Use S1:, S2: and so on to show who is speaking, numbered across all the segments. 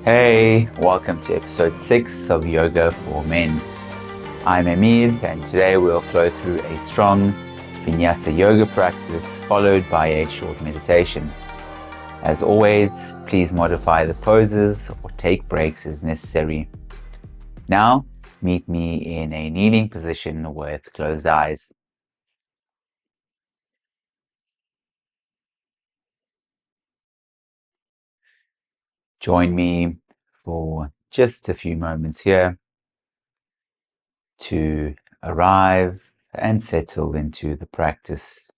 S1: Hey, welcome to episode 6 of Yoga for Men. I'm Emir, and today we'll flow through a strong Vinyasa yoga practice followed by a short meditation. As always, please modify the poses or take breaks as necessary. Now, meet me in a kneeling position with closed eyes. Join me for just a few moments here to arrive and settle into the practice.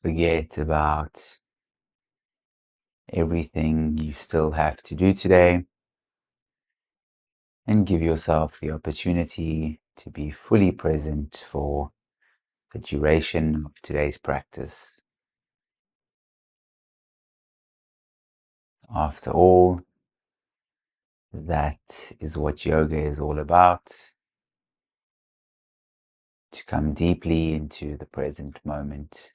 S1: Forget about everything you still have to do today and give yourself the opportunity to be fully present for the duration of today's practice. After all, that is what yoga is all about, to come deeply into the present moment.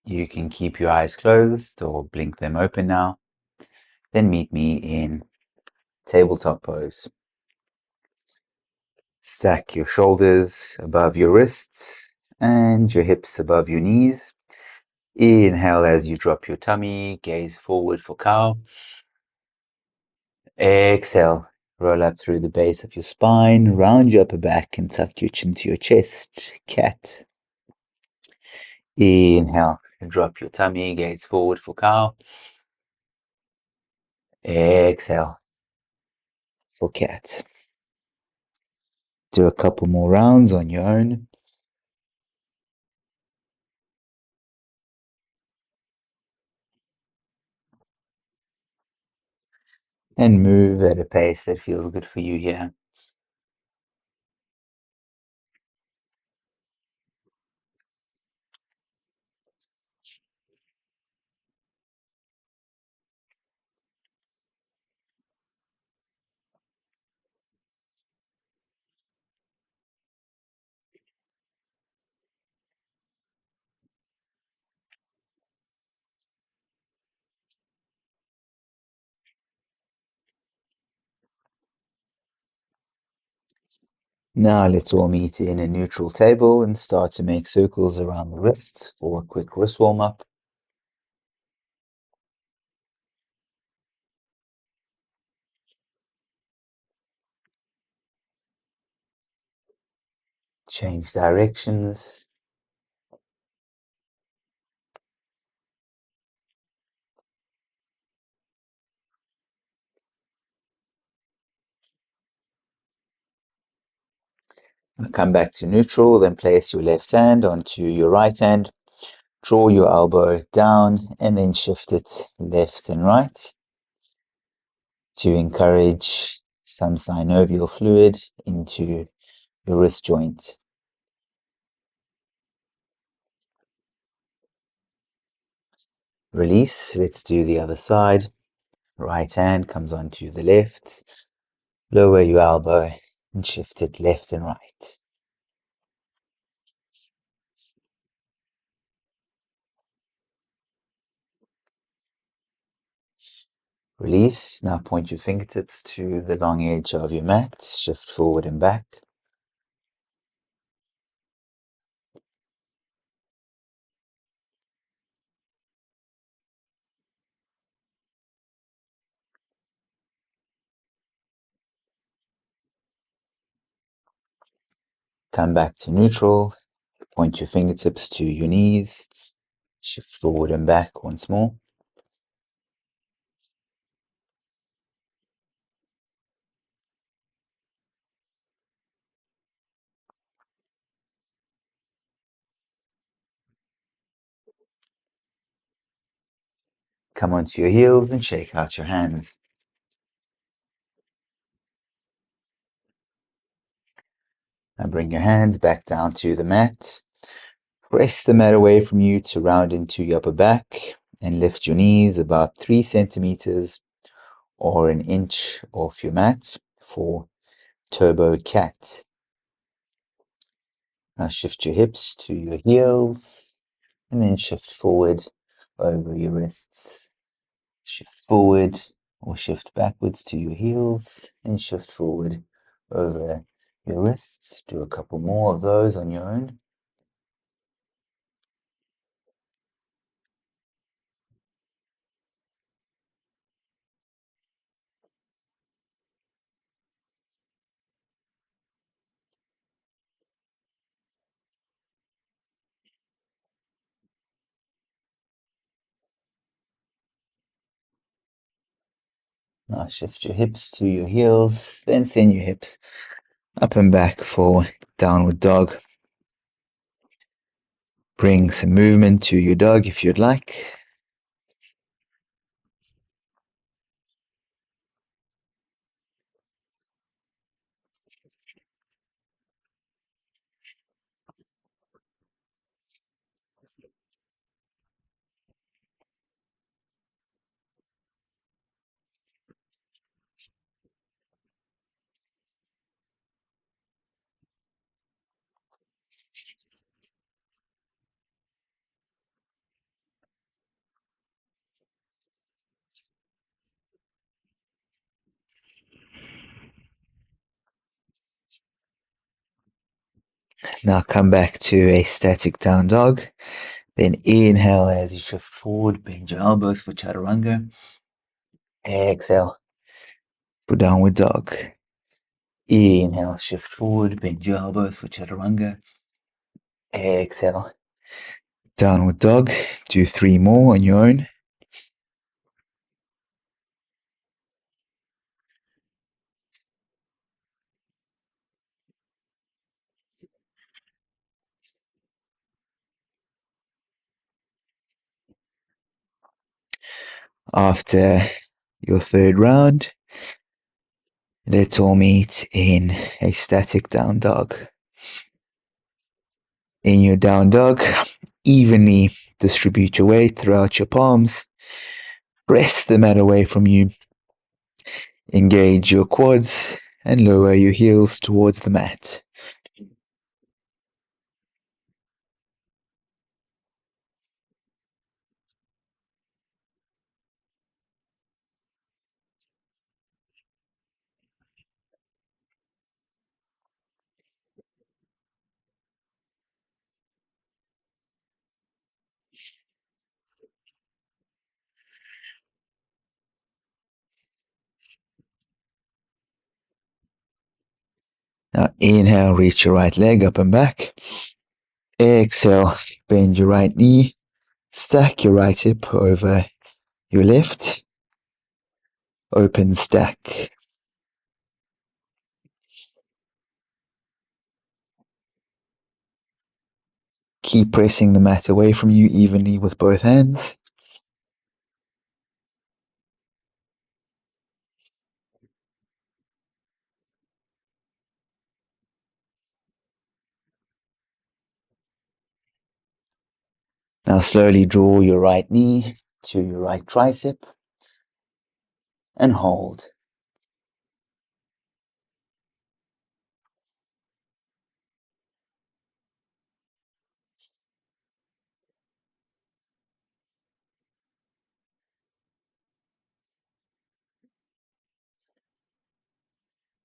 S1: You can keep your eyes closed or blink them open now. Then meet me in tabletop pose. Stack your shoulders above your wrists and your hips above your knees. Inhale as you drop your tummy, gaze forward for cow. Exhale, roll up through the base of your spine, round your upper back and tuck your chin to your chest, cat. Inhale, drop your tummy, gaze forward for cow. Exhale for cat. Do a couple more rounds on your own. And move at a pace that feels good for you here. Now let's all meet in a neutral table and start to make circles around the wrists for a quick wrist warm-up. Change directions. Come back to neutral, then place your left hand onto your right hand. Draw your elbow down and then shift it left and right to encourage some synovial fluid into your wrist joint. Release. Let's do the other side. Right hand comes onto the left. Lower your elbow and shift it left and right. Release. Now point your fingertips to the long edge of your mat. Shift forward and back. Come back to neutral. Point your fingertips to your knees. Shift forward and back once more. Come onto your heels and shake out your hands. Now bring your hands back down to the mat. Press the mat away from you to round into your upper back and lift your knees about 3 centimeters or an inch off your mat for turbo cat. Now shift your hips to your heels and then shift forward over your wrists. Shift forward or shift backwards to your heels and shift forward over your wrists. Do a couple more of those on your own. Now shift your hips to your heels, then send your hips up and back for downward dog. Bring some movement to your dog if you'd like. Now come back to a static down dog. Then inhale as you shift forward, bend your elbows for chaturanga. Exhale for downward dog. Inhale, shift forward, bend your elbows for chaturanga. Exhale, downward dog. Do 3 more on your own. After your third round, let's all meet in a static down dog. In your down dog, evenly distribute your weight throughout your palms. Press the mat away from you. Engage your quads and lower your heels towards the mat. Now inhale, reach your right leg up and back. Exhale, bend your right knee. Stack your right hip over your left. Open stack. Keep pressing the mat away from you evenly with both hands. Now slowly draw your right knee to your right tricep and hold.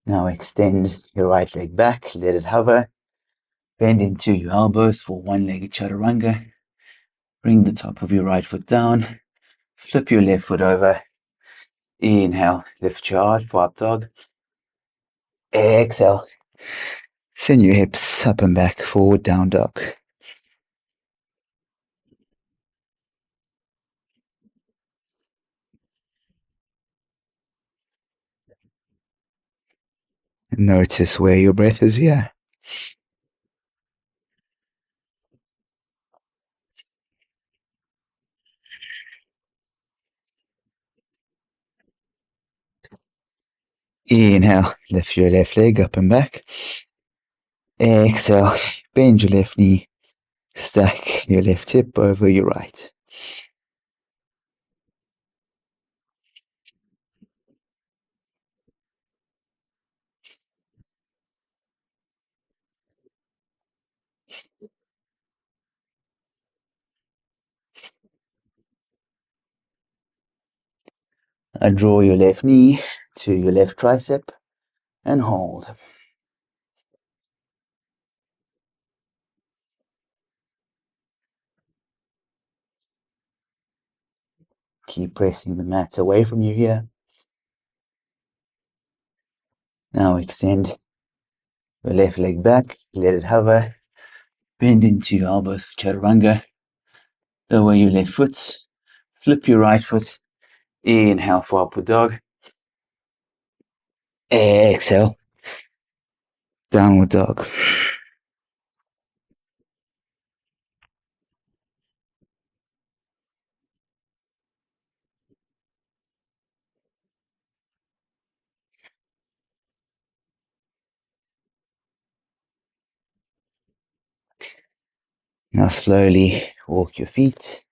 S1: Now extend your right leg back, let it hover. Bend into your elbows for one-legged chaturanga. Bring the top of your right foot down. Flip your left foot over. Inhale, lift your heart for up dog. Exhale. Send your hips up and back, forward down dog. Notice where your breath is here. Inhale, lift your left leg up and back. Exhale, bend your left knee, stack your left hip over your right. Now draw your left knee to your left tricep and hold. Keep pressing the mats away from you here. Now extend your left leg back, let it hover. Bend into your elbows for chaturanga. Lower your left foot, flip your right foot. Inhale for upward dog. Exhale, downward dog. Now slowly walk your feet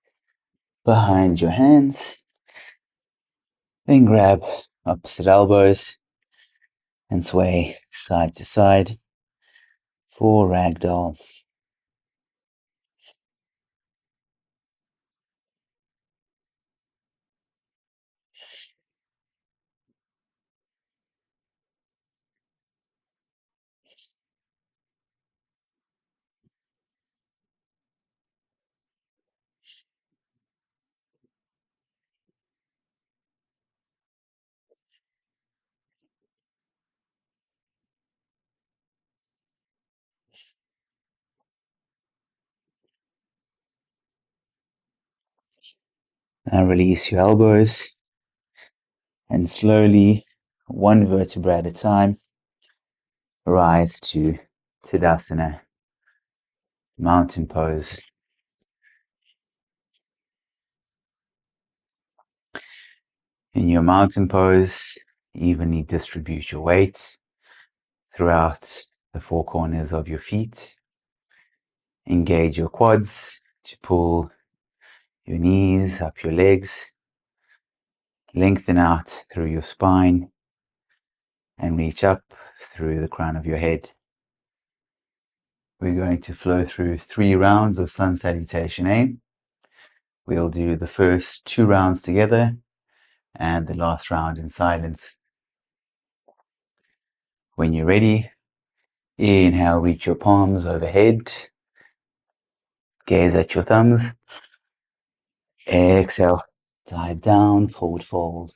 S1: behind your hands. Then grab opposite elbows and sway side to side for ragdoll. Now release your elbows and slowly, one vertebra at a time, rise to Tadasana, mountain pose. In your mountain pose, evenly distribute your weight throughout the four corners of your feet. Engage your quads to pull your knees up your legs. Lengthen out through your spine and reach up through the crown of your head. We're going to flow through 3 rounds of sun salutation aim. We'll do the first 2 rounds together and the last round in silence. When you're ready, inhale, reach your palms overhead. Gaze at your thumbs. Exhale, dive down, forward fold.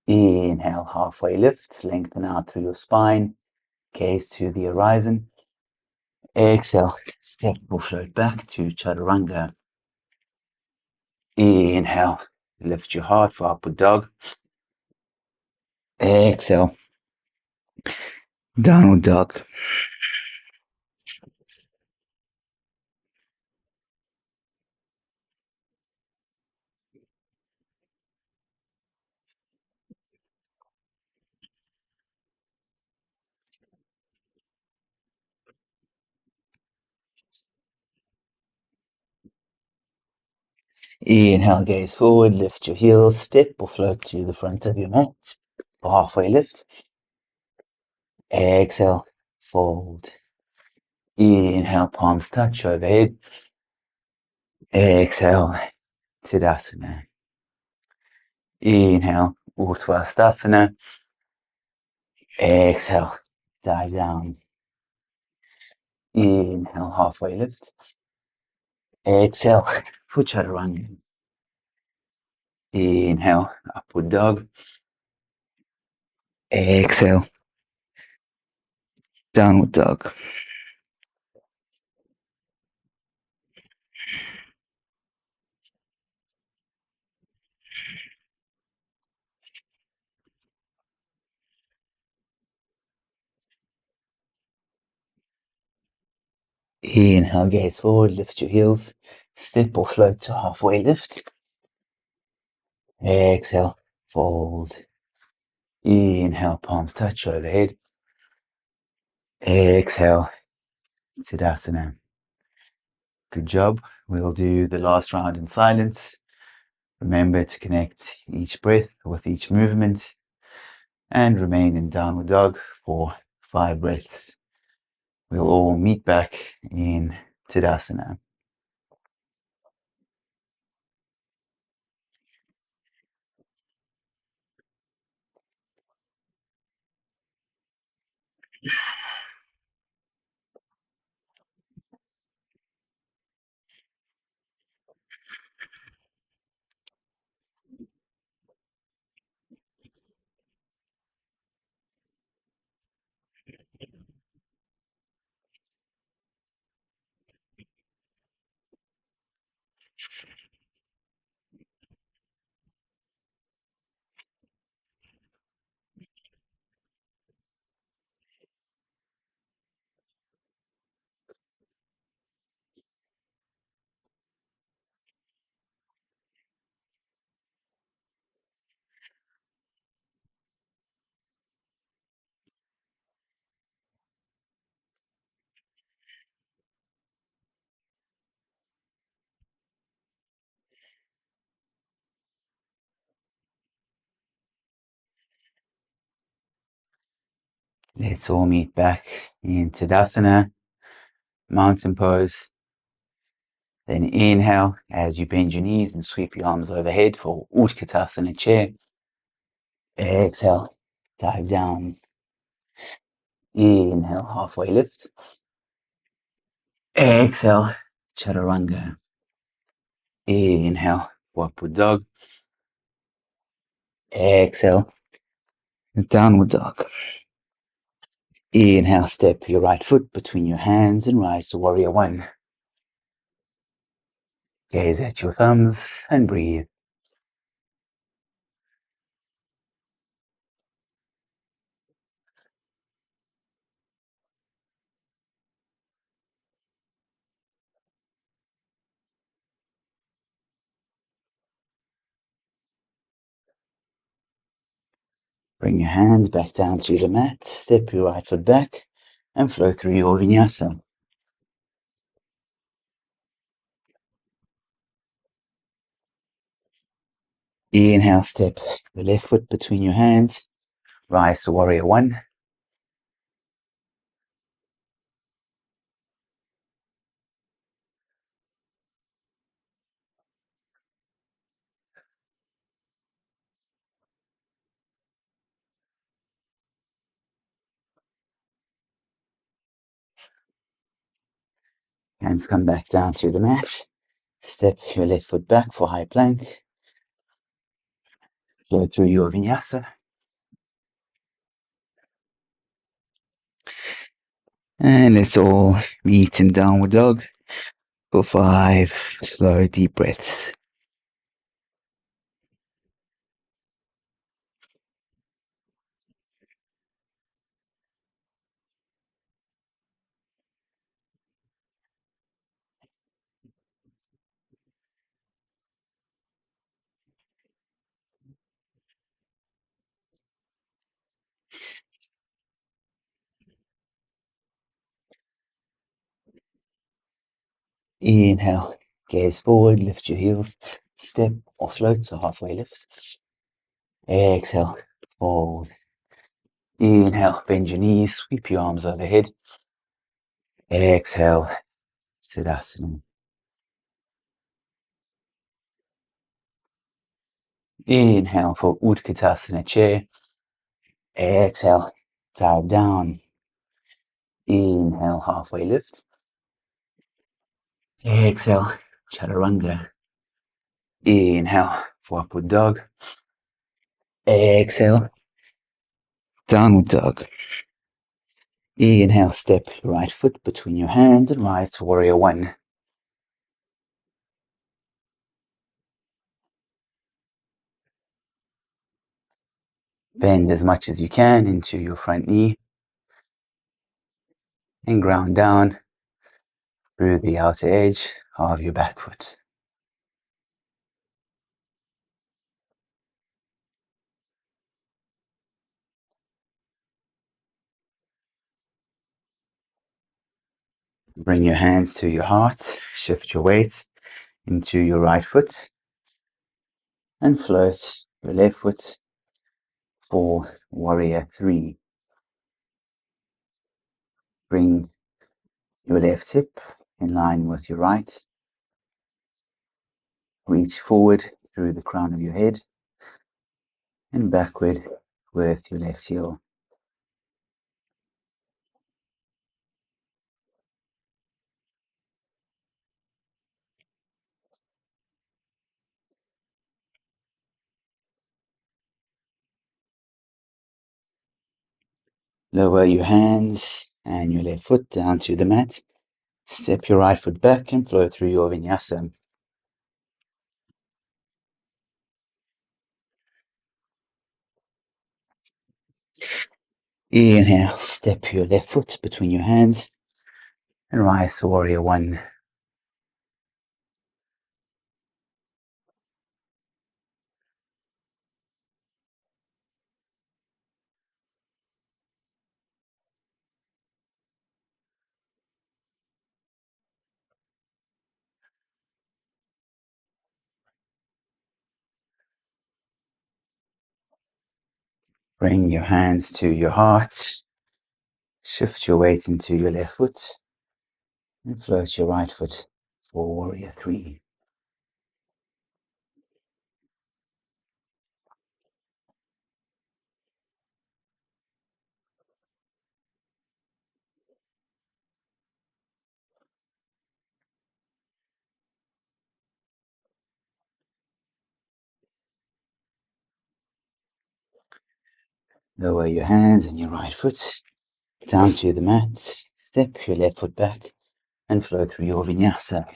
S1: Inhale, halfway lift, lengthen out through your spine. Gaze to the horizon. Exhale, step or float back to chaturanga. Inhale, lift your heart for upward dog. Exhale, downward dog. Inhale, gaze forward, lift your heels, step or float to the front of your mat for halfway lift. Exhale, fold. Inhale, palms touch overhead. Exhale, Tadasana. Inhale, Uttvastasana. Exhale, dive down. Inhale, halfway lift. Exhale, for chaturanga. Inhale, upward dog. Exhale, downward dog. Inhale, gaze forward, lift your heels, step or float to halfway lift. Exhale, fold. Inhale, palms touch overhead. Exhale, Tadasana. Good job. We'll do the last round in silence. Remember to connect each breath with each movement and remain in downward dog for 5 breaths. We'll all meet back in Tadasana. Let's all meet back in Tadasana, mountain pose. Then inhale as you bend your knees and sweep your arms overhead for Utkatasana chair. Exhale, dive down. Inhale, halfway lift. Exhale, chaturanga. Inhale, upward dog. Exhale, downward dog. Inhale, step your right foot between your hands and rise to warrior one. Gaze at your thumbs and breathe. Bring your hands back down to the mat. Step your right foot back and flow through your vinyasa. Inhale, step the left foot between your hands. Rise to warrior one. Hands come back down to the mat. Step your left foot back for high plank. Flow through your vinyasa. And let's all meet in downward dog for 5 slow, deep breaths. Inhale, gaze forward, lift your heels, step or float to halfway lift. Exhale, fold. Inhale, bend your knees, sweep your arms overhead. Exhale, Tadasana. Inhale for Utkatasana chair. Exhale, dive down. Inhale, halfway lift. Exhale, chaturanga. Inhale for upward dog. Exhale, downward dog. Inhale, step your right foot between your hands and rise to warrior one. Bend as much as you can into your front knee and ground down through the outer edge of your back foot. Bring your hands to your heart, shift your weight into your right foot and float your left foot for warrior 3. Bring your left hip in line with your right. Reach forward through the crown of your head and backward with your left heel. Lower your hands and your left foot down to the mat. Step your right foot back and flow through your vinyasa. Inhale, step your left foot between your hands and rise to warrior 1. Bring your hands to your heart. Shift your weight into your left foot and float your right foot for warrior 3. Lower your hands and your right foot down to the mat. Step your left foot back and flow through your vinyasa.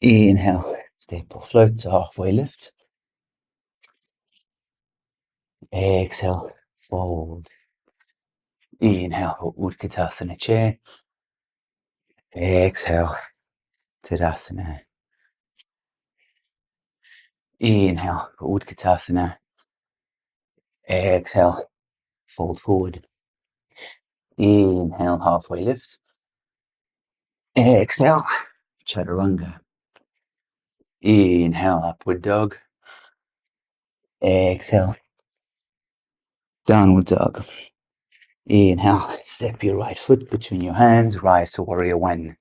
S1: Inhale, step or float to halfway lift. Exhale, fold. Inhale, Utkatasana chair. Exhale, Tadasana. Inhale, Utkatasana. Exhale, fold forward. Inhale, halfway lift. Exhale, Chaturanga. Inhale, upward dog. Exhale, downward dog. Inhale, step your right foot between your hands, rise to warrior 1.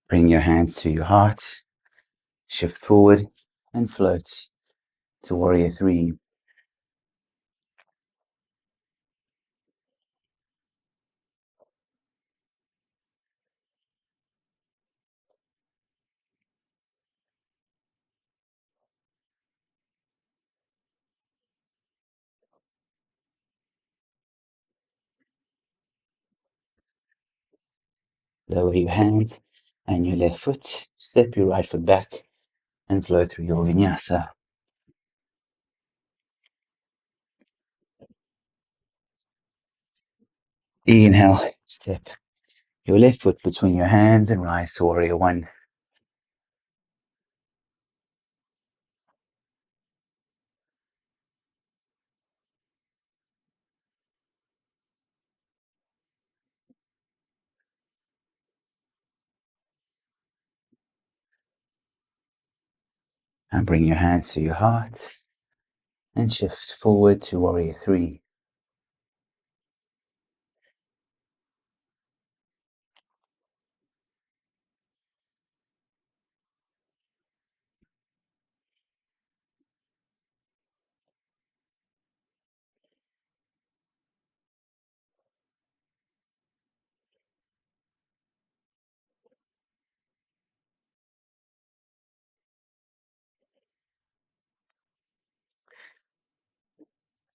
S1: Bring your hands to your heart, shift forward and float to warrior 3. Lower your hands and your left foot, step your right foot back and flow through your vinyasa. Inhale, step your left foot between your hands and rise to warrior 1. And bring your hands to your heart and shift forward to warrior 3.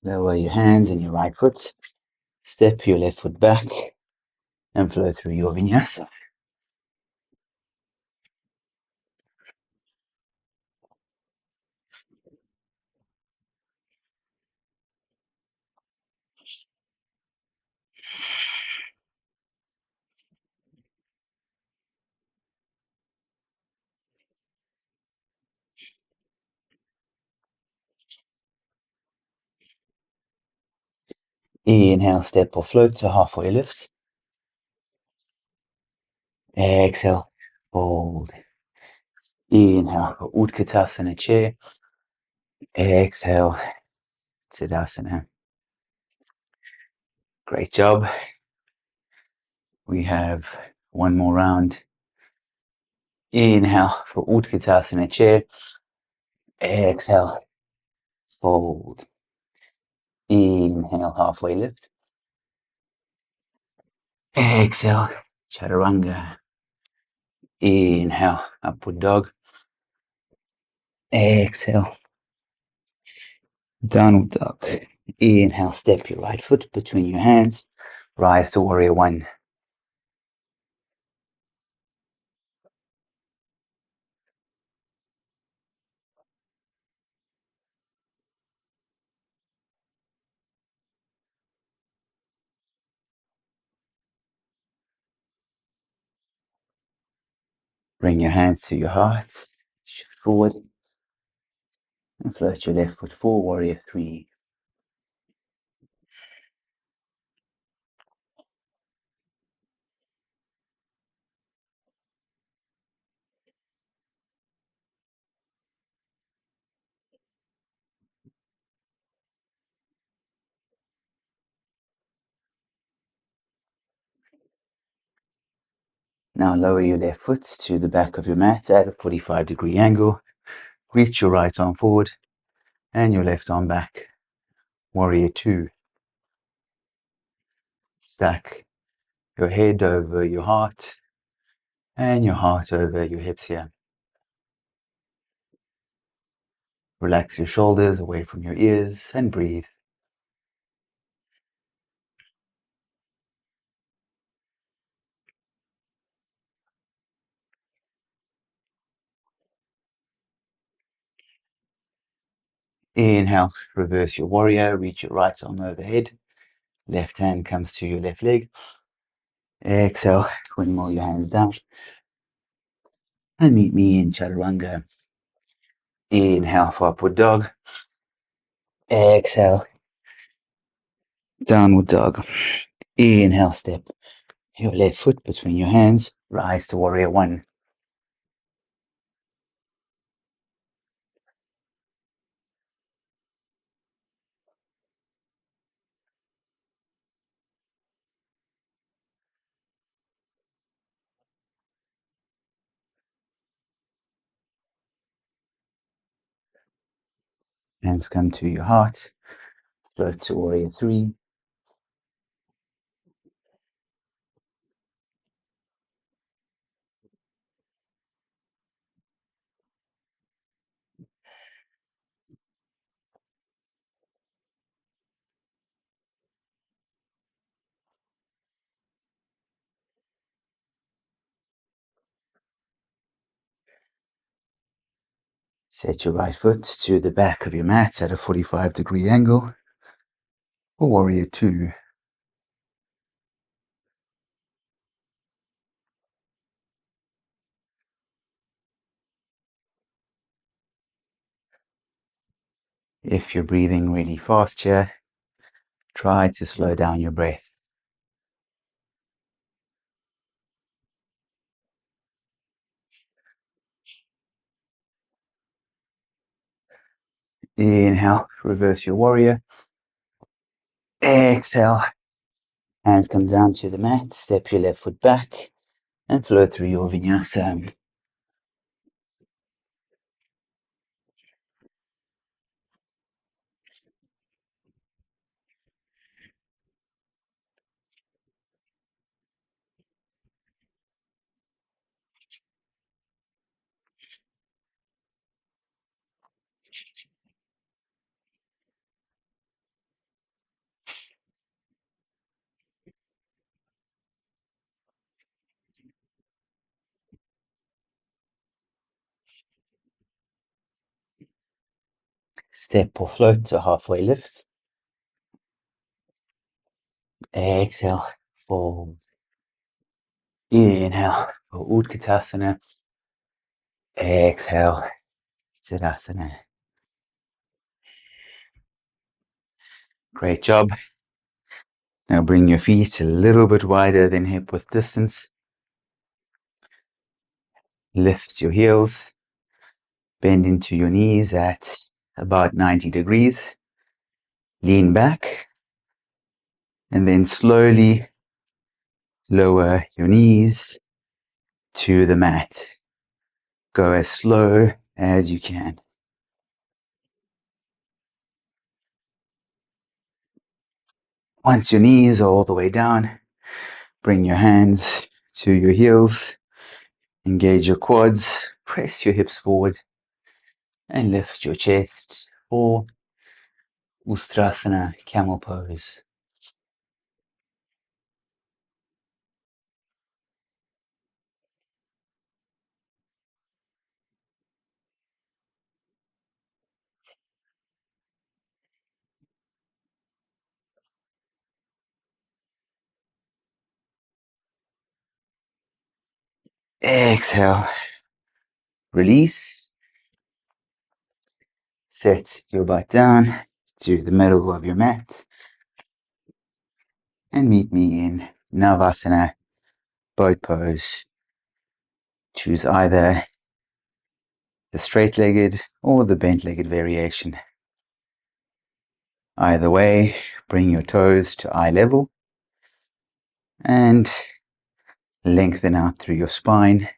S1: Lower your hands and your right foot. Step your left foot back and flow through your vinyasa. Inhale, step or float to halfway lift. Exhale, fold. Inhale for Utkatasana chair. Exhale, Tadasana. Great job. We have one more round. Inhale for Utkatasana chair. Exhale, fold. Inhale, halfway lift. Exhale, Chaturanga. Inhale, upward dog. Exhale, downward dog. Inhale, step your right foot between your hands. Rise to warrior one. Bring your hands to your heart. Shift forward and float your left foot forward, warrior three. Now lower your left foot to the back of your mat at a 45-degree angle. Reach your right arm forward and your left arm back. Warrior two. Stack your head over your heart and your heart over your hips here. Relax your shoulders away from your ears and breathe. Inhale, reverse your warrior, reach your right arm overhead. Left hand comes to your left leg. Exhale, swing all your hands down. And meet me in Chaturanga. Inhale for upward dog. Exhale, downward dog. Inhale, step your left foot between your hands. Rise to warrior one. Hands come to your heart. Float to warrior three. Set your right foot to the back of your mat at a 45-degree angle for warrior two. If you're breathing really fast here, try to slow down your breath. Inhale, reverse your warrior. Exhale, hands come down to the mat. Step your left foot back and flow through your vinyasa. Step or float to halfway lift. Exhale, fold. Inhale for Utkatasana. Exhale, Siddhasana. Great job. Now bring your feet a little bit wider than hip width distance. Lift your heels. Bend into your knees at about 90 degrees. Lean back. And then slowly lower your knees to the mat. Go as slow as you can. Once your knees are all the way down, bring your hands to your heels. Engage your quads. Press your hips forward. And lift your chest for Ustrasana, camel pose. Exhale. Release. Set your butt down to the middle of your mat. And meet me in Navasana, boat pose. Choose either the straight-legged or the bent-legged variation. Either way, bring your toes to eye level and lengthen out through your spine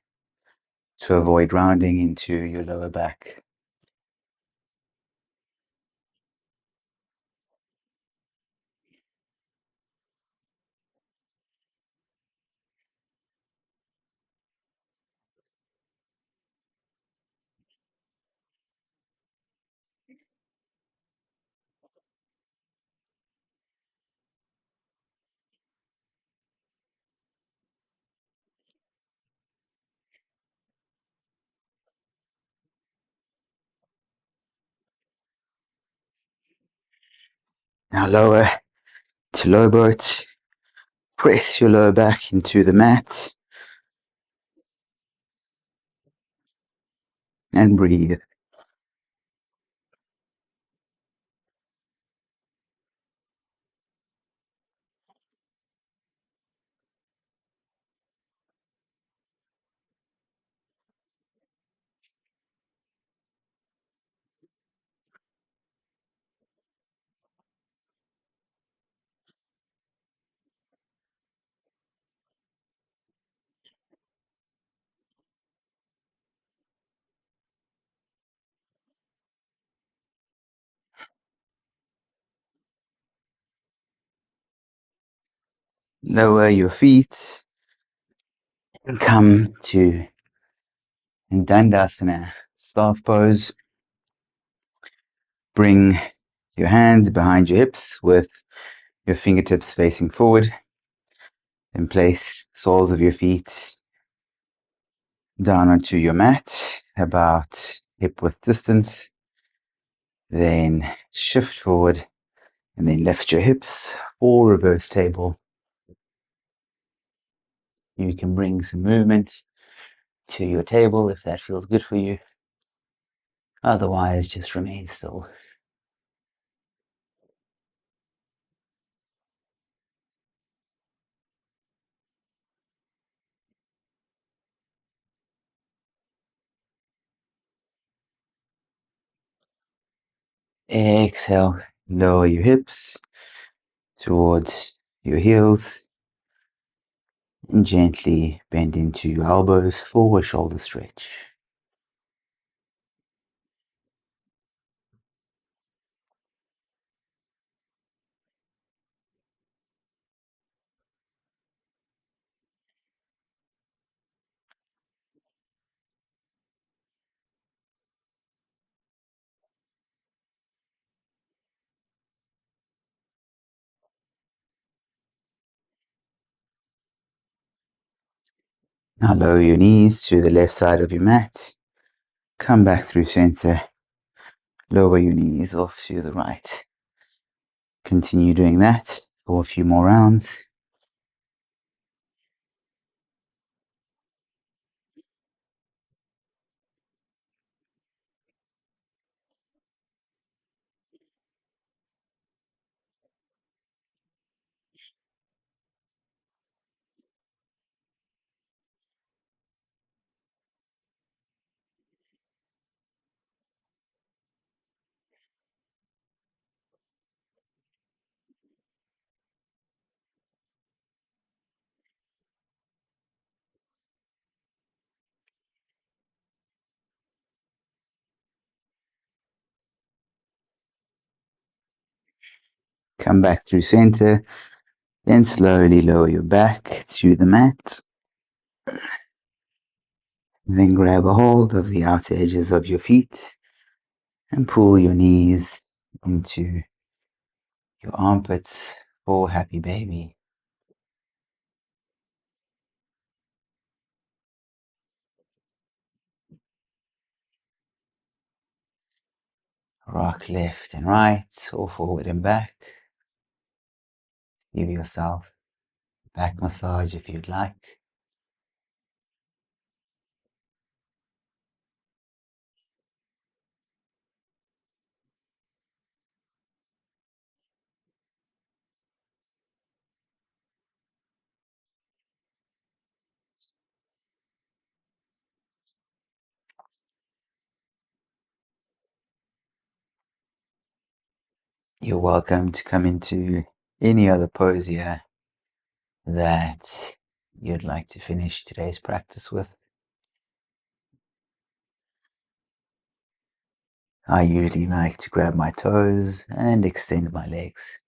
S1: to avoid rounding into your lower back. Now lower to low boat. Press your lower back into the mat and breathe. Lower your feet and come to Dandasana, staff pose. Bring your hands behind your hips with your fingertips facing forward. Then place the soles of your feet down onto your mat, about hip width distance. Then shift forward and then lift your hips for reverse table. You can bring some movement to your table if that feels good for you. Otherwise, just remain still. Exhale, lower your hips towards your heels and gently bend into your elbows for a shoulder stretch. Now lower your knees to the left side of your mat. Come back through center Lower your knees off to the right. Continue doing that for a few more rounds. Come back through center. Then slowly lower your back to the mat. Then grab a hold of the outer edges of your feet and pull your knees into your armpits for happy baby. Rock left and right or forward and back. Give yourself a back massage if you'd like. You're welcome to come into any other pose here that you'd like to finish today's practice with. I usually like to grab my toes and extend my legs.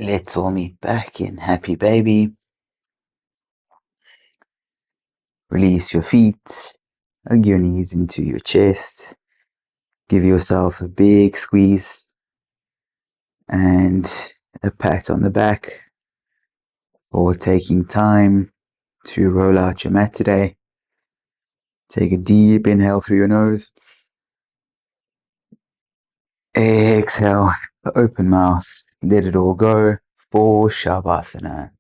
S1: Let's all meet back in happy baby. Release your feet, hug your knees into your chest. Give yourself a big squeeze and a pat on the back for taking time to roll out your mat today. Take a deep inhale through your nose. Exhale, open mouth, let it all go for Savasana.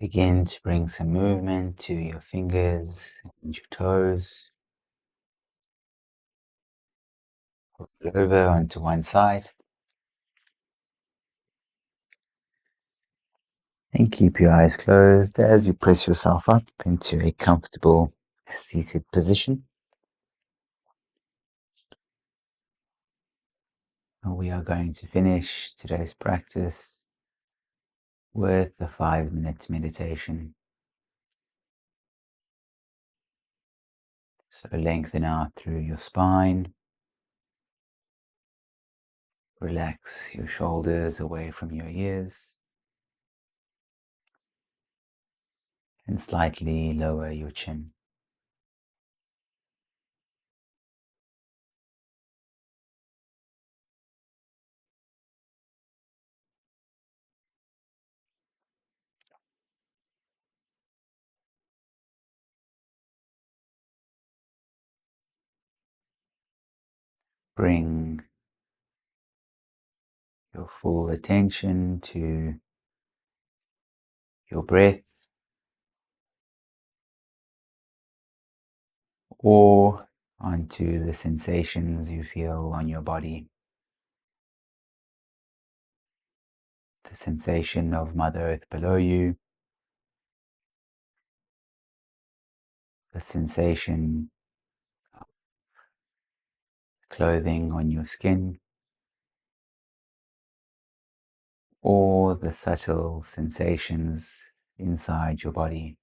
S1: Begin to bring some movement to your fingers and your toes. Roll over onto one side. And keep your eyes closed as you press yourself up into a comfortable seated position. And we are going to finish today's practice with the 5-minute meditation. So lengthen out through your spine. Relax your shoulders away from your ears. And slightly lower your chin. Bring your full attention to your breath, or onto the sensations you feel on your body. The sensation of Mother Earth below you, the sensation of clothing on your skin, or the subtle sensations inside your body.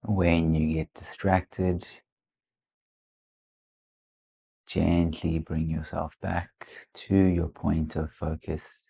S1: When you get distracted, gently bring yourself back to your point of focus.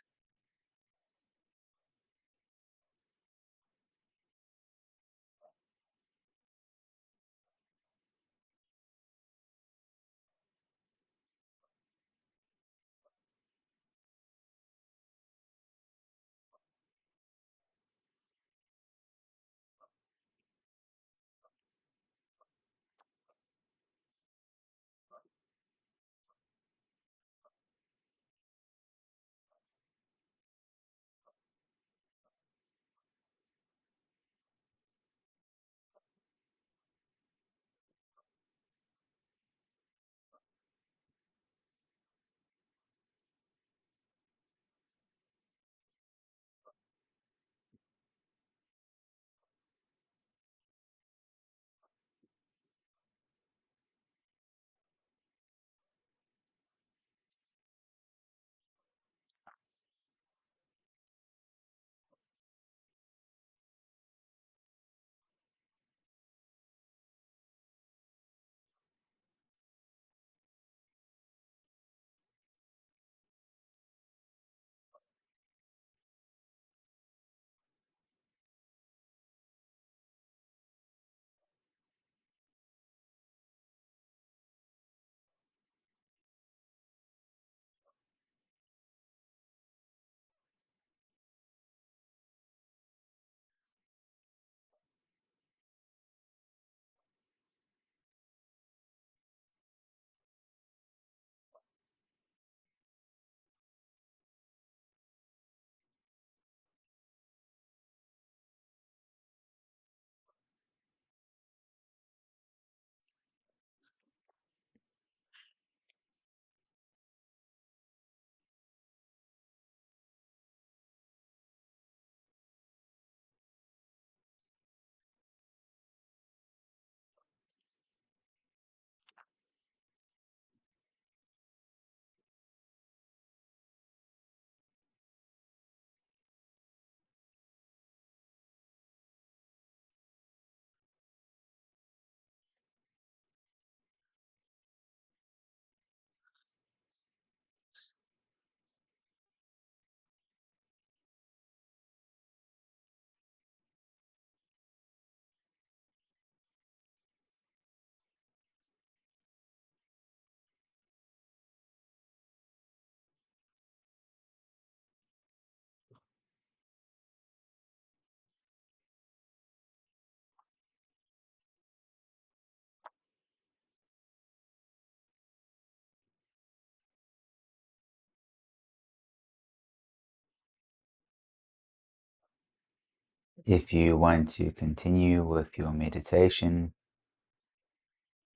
S1: If you want to continue with your meditation,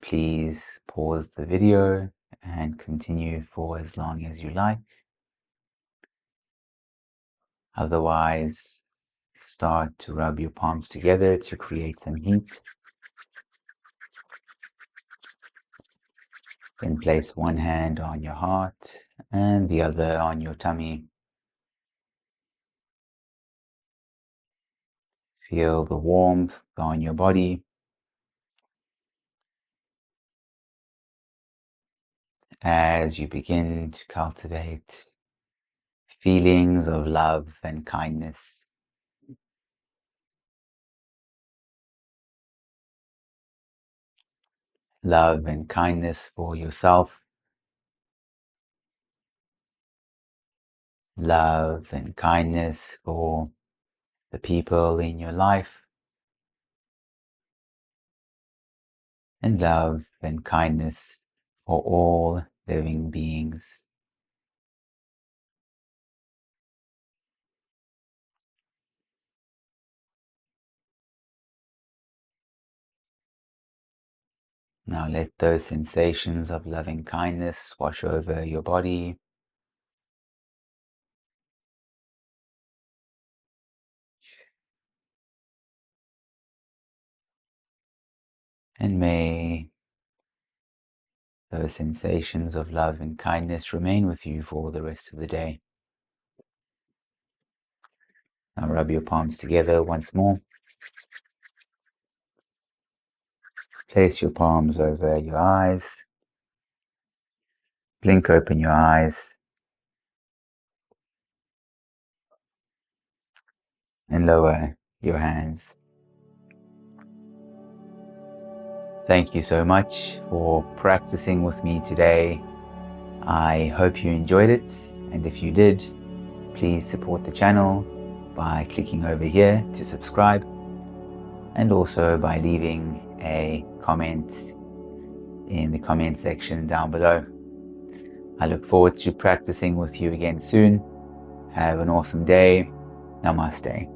S1: please pause the video and continue for as long as you like. Otherwise, start to rub your palms together to create some heat. Then place one hand on your heart and the other on your tummy. Feel the warmth on your body as you begin to cultivate feelings of love and kindness. Love and kindness for yourself. Love and kindness for the people in your life. And love and kindness for all living beings. Now let those sensations of loving kindness wash over your body. And may those sensations of love and kindness remain with you for the rest of the day. Now rub your palms together once more. Place your palms over your eyes. Blink open your eyes. And lower your hands. Thank you so much for practicing with me today. I hope you enjoyed it, and if you did, please support the channel by clicking over here to subscribe, and also by leaving a comment in the comment section down below. I look forward to practicing with you again soon. Have an awesome day. Namaste.